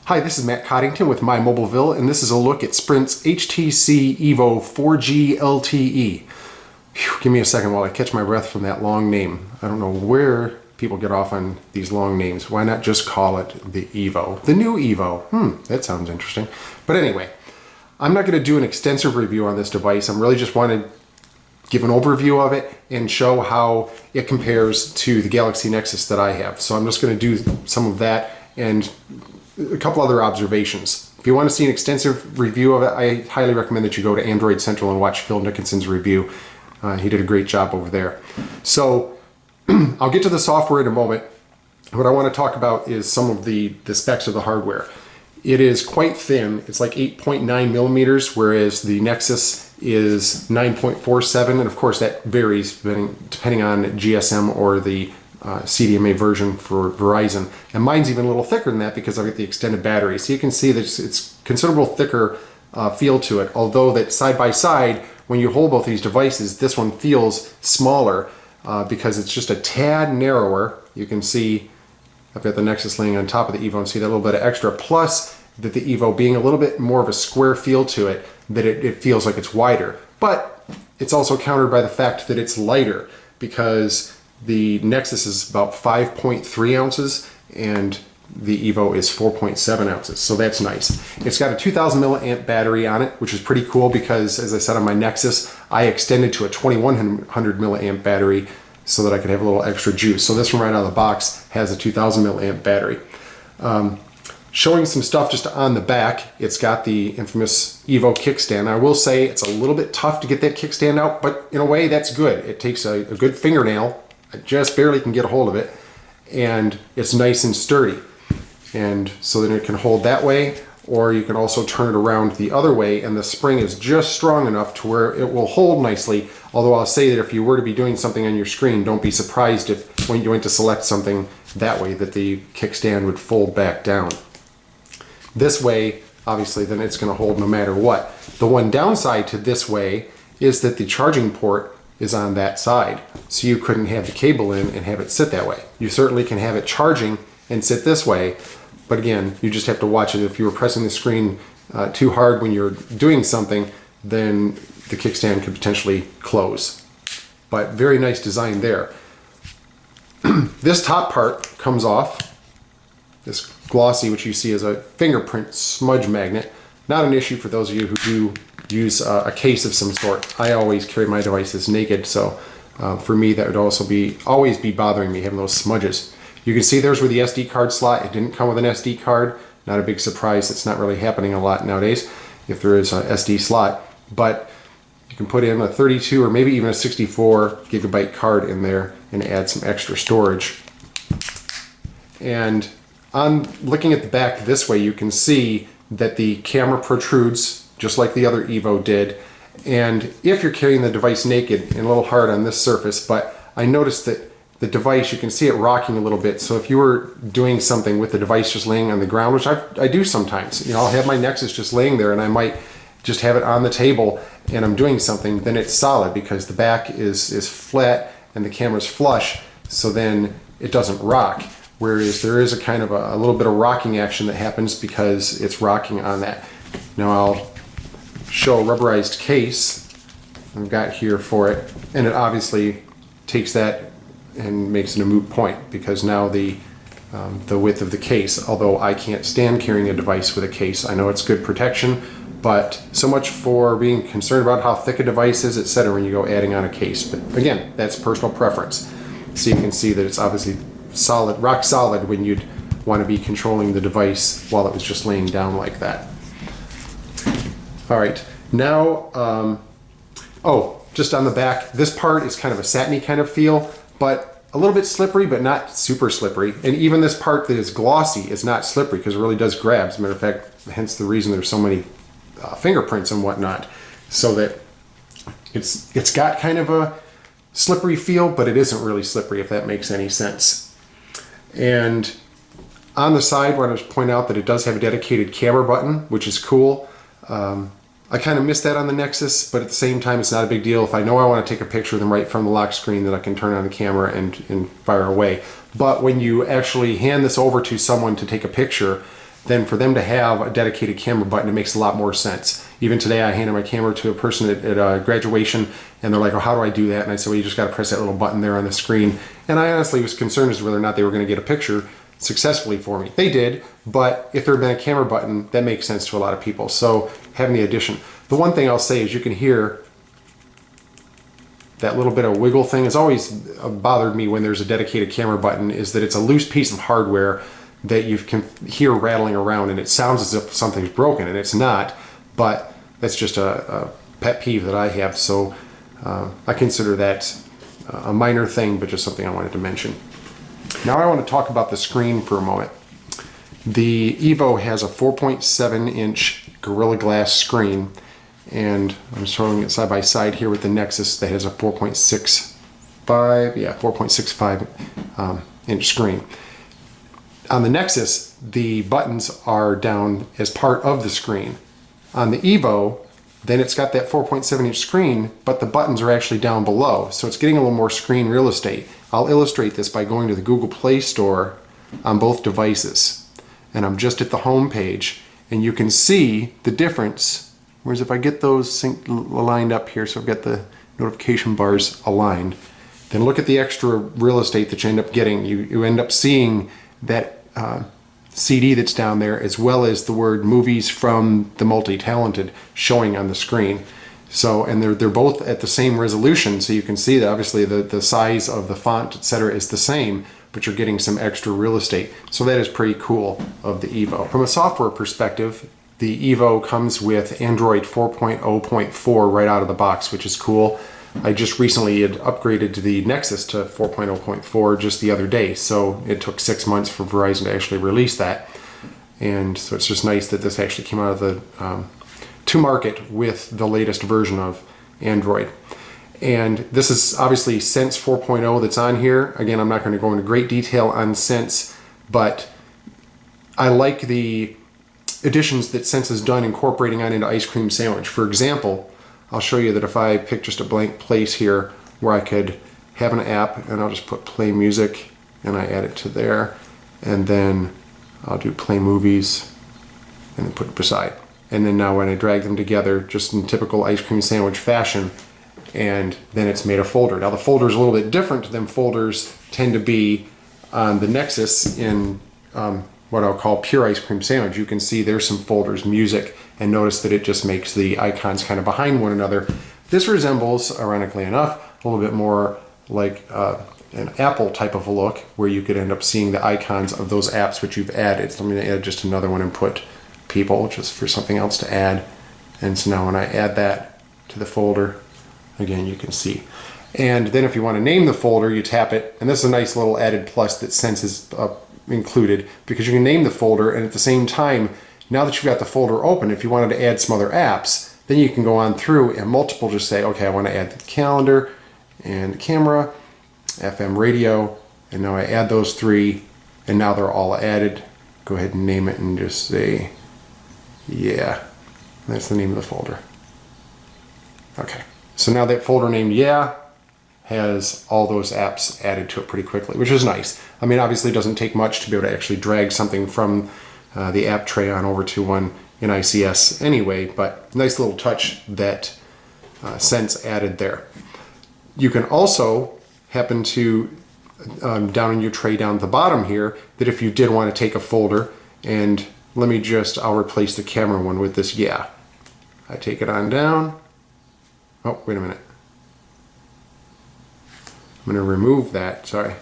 Hi, this is Matt Coddington with MyMobileVille, and this is a look at Sprint's HTC EVO 4G LTE. Whew, give me a second while I catch my breath from that long name. I don't know where people get off on these long names. Why not just call it the EVO? The new EVO. That sounds interesting. But anyway, I'm not going to do an extensive review on this device. I'm really just want to give an overview of it and show how it compares to the Galaxy Nexus that I have. So I'm just going to do some of that and a couple other observations. If you want to see an extensive review of it, I highly recommend that you go to Android Central and watch Phil Nickinson's review. He did a great job over there. So I'll get to the software in a moment. What I want to talk about is some of the specs of the hardware. It is quite thin. It's like 8.9 millimeters, whereas the Nexus is 9.47, and of course that varies depending on GSM or the CDMA version for Verizon. And mine's even a little thicker than that because I've got the extended battery. So you can see that it's considerable thicker feel to it, although that side by side, when you hold both these devices, this one feels smaller because it's just a tad narrower. You can see I've got the Nexus laying on top of the EVO and see that little bit of extra, plus that the EVO being a little bit more of a square feel to it, that it feels like it's wider. But it's also countered by the fact that it's lighter, because the Nexus is about 5.3 ounces and the EVO is 4.7 ounces, so that's nice. It's got a 2000 milliamp battery on it, which is pretty cool because, as I said on my Nexus, I extended to a 2100 milliamp battery so that I could have a little extra juice. So this one right out of the box has a 2000 milliamp battery. Showing some stuff just on the back, it's got the infamous EVO kickstand. I will say it's a little bit tough to get that kickstand out, but in a way that's good. It takes a good fingernail. I just barely can get a hold of it, and it's nice and sturdy. And so then it can hold that way, or you can also turn it around the other way, and the spring is just strong enough to where it will hold nicely. Although I'll say that if you were to be doing something on your screen, don't be surprised if when you went to select something that way that the kickstand would fold back down. This way, obviously, then it's going to hold no matter what. The one downside to this way is that the charging port is on that side, so you couldn't have the cable in and have it sit that way. You certainly can have it charging and sit this way, but again, you just have to watch it. If you were pressing the screen too hard when you're doing something, then the kickstand could potentially close. But very nice design there. This top part comes off. This glossy, which you see as a fingerprint smudge magnet. Not an issue for those of you who do use a case of some sort. I always carry my devices naked, so for me that would also always be bothering me, having those smudges. You can see there's where the SD card slot. It didn't come with an SD card. Not a big surprise. It's not really happening a lot nowadays if there is an SD slot, but you can put in a 32 or maybe even a 64 gigabyte card in there and add some extra storage. And on looking at the back this way, you can see that the camera protrudes just like the other EVO did. And if you're carrying the device naked, and a little hard on this surface, but I noticed that the device, you can see it rocking a little bit. So if you were doing something with the device just laying on the ground, which I do sometimes, you know, I'll have my Nexus just laying there and I might just have it on the table and I'm doing something, then it's solid because the back is flat and the camera's flush, so then it doesn't rock. Whereas there is a kind of a little bit of rocking action that happens because it's rocking on that. Now I'll show a rubberized case I've got here for it, and it obviously takes that and makes it a moot point because now the width of the case, although I can't stand carrying a device with a case. I know it's good protection, but so much for being concerned about how thick a device is, etc. when you go adding on a case. But again, that's personal preference. So you can see that it's obviously solid, rock solid, when you'd want to be controlling the device while it was just laying down like that. All right, now, just on the back, this part is kind of a satiny kind of feel, but a little bit slippery, but not super slippery. And even this part that is glossy is not slippery because it really does grab. As a matter of fact, hence the reason there's so many fingerprints and whatnot, so that it's got kind of a slippery feel, but it isn't really slippery, if that makes any sense. And on the side, I want to point out that it does have a dedicated camera button, which is cool. I kind of missed that on the Nexus, but at the same time, it's not a big deal. If I know I want to take a picture of them right from the lock screen, that I can turn on the camera and fire away. But when you actually hand this over to someone to take a picture, then for them to have a dedicated camera button, it makes a lot more sense. Even today, I handed my camera to a person at graduation, and they're like, oh, how do I do that? And I said, well, you just got to press that little button there on the screen. And I honestly was concerned as to whether or not they were going to get a picture successfully for me. They did, but if there had been a camera button, that makes sense to a lot of people. So having the addition. The one thing I'll say is you can hear that little bit of wiggle thing. Has always bothered me when there's a dedicated camera button, is that it's a loose piece of hardware that you can hear rattling around, and it sounds as if something's broken, and it's not, but that's just a pet peeve that I have. So I consider that a minor thing, but just something I wanted to mention. Now I want to talk about the screen for a moment. The EVO has a 4.7 inch Gorilla Glass screen, and I'm showing it side by side here with the Nexus that has a 4.65 inch screen. On the Nexus, the buttons are down as part of the screen. On the EVO, then it's got that 4.7 inch screen, but the buttons are actually down below, so it's getting a little more screen real estate. I'll illustrate this by going to the Google Play Store on both devices. And I'm just at the home page, and you can see the difference. Whereas if I get those aligned up here, so I've got the notification bars aligned, then look at the extra real estate that you end up getting. You end up seeing that CD that's down there, as well as the word movies from the multi-talented showing on the screen. So, and they're both at the same resolution, so you can see that obviously the size of the font, etc., is the same, but you're getting some extra real estate. So that is pretty cool of the EVO. From a software perspective, the EVO comes with Android 4.0.4 right out of the box, which is cool. I just recently had upgraded to the Nexus to 4.0.4 just the other day, so it took 6 months for Verizon to actually release that. And so it's just nice that this actually came out of the to market with the latest version of Android. And this is obviously Sense 4.0 that's on here. Again, I'm not going to go into great detail on Sense, but I like the additions that Sense has done incorporating on into Ice Cream Sandwich. For example, I'll show you that if I pick just a blank place here where I could have an app, and I'll just put play music, and I add it to there, and then I'll do play movies, and then put it beside. And then now when I drag them together, just in typical Ice Cream Sandwich fashion, and then it's made a folder. Now the folder is a little bit different than folders tend to be on the Nexus in what I'll call pure Ice Cream Sandwich. You can see there's some folders, music, and notice that it just makes the icons kind of behind one another. This resembles, ironically enough, a little bit more like an Apple type of a look, where you could end up seeing the icons of those apps which you've added. So I'm going to add just another one and put people, just for something else to add. And so now when I add that to the folder, again, you can see. And then if you want to name the folder, you tap it, and this is a nice little added plus that Sense is included, because you can name the folder, and at the same time, now that you've got the folder open, if you wanted to add some other apps, then you can go on through and multiple, just say, okay, I want to add the calendar and the camera, FM radio, and now I add those three, and now they're all added. Go ahead and name it and just say, yeah, that's the name of the folder. Okay, so now that folder named yeah has all those apps added to it pretty quickly, which is nice. I mean, obviously it doesn't take much to be able to actually drag something from the app tray on over to one in ICS anyway, but nice little touch that Sense added there. You can also happen to, down in your tray down at the bottom here, that if you did want to take a folder, and I'll replace the camera one with this yeah. I take it on down. Oh, wait a minute. I'm going to remove that, sorry.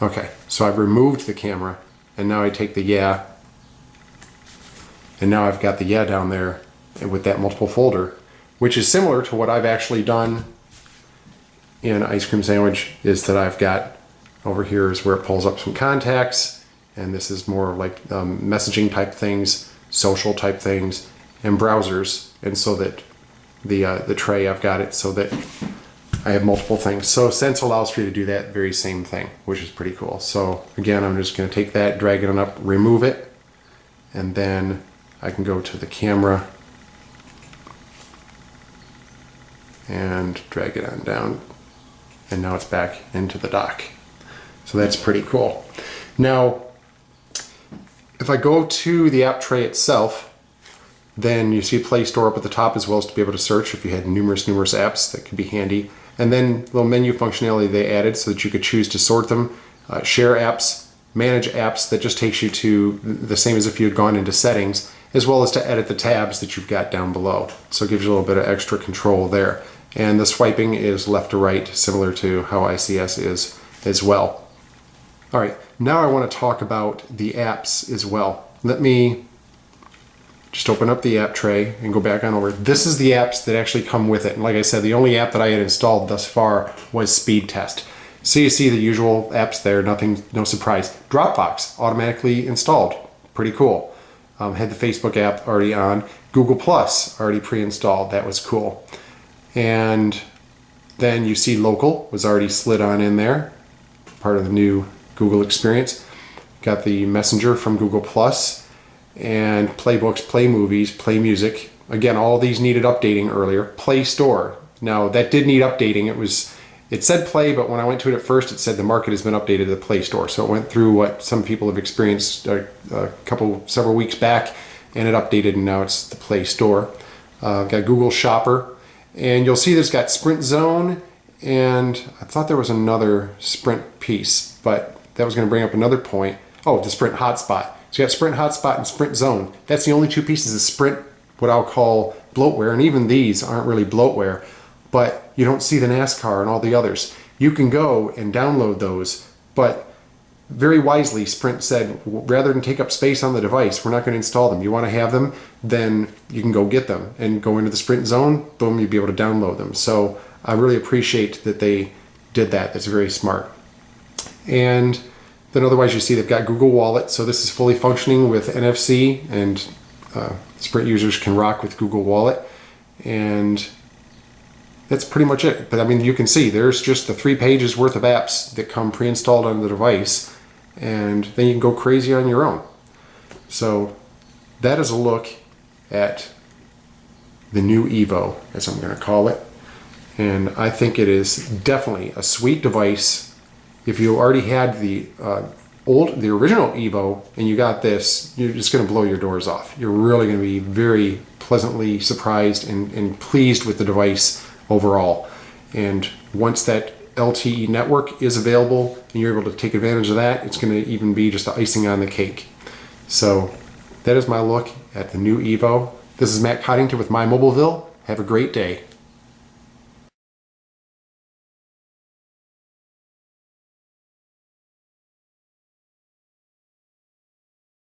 Okay, so I've removed the camera, and now I take the yeah, and now I've got the yeah down there with that multiple folder, which is similar to what I've actually done in Ice Cream Sandwich, is that I've got over here is where it pulls up some contacts, and this is more like messaging type things, social type things, and browsers, and so that the tray, I've got it so that I have multiple things. So Sense allows for you to do that very same thing, which is pretty cool. So again, I'm just going to take that, drag it on up, remove it, and then I can go to the camera and drag it on down and now it's back into the dock. So that's pretty cool. Now, if I go to the app tray itself, then you see Play Store up at the top, as well as to be able to search if you had numerous apps. That could be handy. And then little menu functionality they added so that you could choose to sort them, share apps, manage apps. That just takes you to the same as if you had gone into settings, as well as to edit the tabs that you've got down below. So it gives you a little bit of extra control there. And the swiping is left to right, similar to how ICS is as well. All right, now I want to talk about the apps as well. Let me just open up the app tray and go back on over. This is the apps that actually come with it. And like I said, the only app that I had installed thus far was Speed Test. So you see the usual apps there, no surprise. Dropbox, automatically installed, pretty cool. Had the Facebook app already on. Google Plus, already pre-installed, that was cool. And then you see Local was already slid on in there, part of the new Google experience. Got the Messenger from Google Plus, and Play Books, Play Movies, Play Music. Again, all these needed updating earlier. Play Store. Now that did need updating. It said Play, but when I went to it at first, it said the market has been updated to the Play Store. So it went through what some people have experienced several weeks back, and it updated, and now it's the Play Store. Got Google Shopper, and you'll see there's got Sprint Zone, and I thought there was another Sprint piece, but that was going to bring up another point. Oh, the Sprint Hotspot. So you got Sprint Hotspot and Sprint Zone. That's the only two pieces of Sprint, what I'll call bloatware, and even these aren't really bloatware, but you don't see the NASCAR and all the others. You can go and download those, but very wisely, Sprint said, rather than take up space on the device, we're not going to install them. You want to have them, then you can go get them and go into the Sprint Zone, boom, you'll be able to download them. So I really appreciate that they did that. That's very smart. And then otherwise you see they've got Google Wallet, so this is fully functioning with NFC, and Sprint users can rock with Google Wallet, and that's pretty much it. But I mean, you can see there's just the 3 pages worth of apps that come pre-installed on the device, and then you can go crazy on your own. So that is a look at the new EVO, as I'm going to call it, and I think it is definitely a sweet device. If you already had the original EVO and you got this, you're just going to blow your doors off. You're really going to be very pleasantly surprised and pleased with the device overall. And once that LTE network is available and you're able to take advantage of that, it's going to even be just the icing on the cake. So that is my look at the new EVO. This is Matt Coddington with MyMobileVille. Have a great day.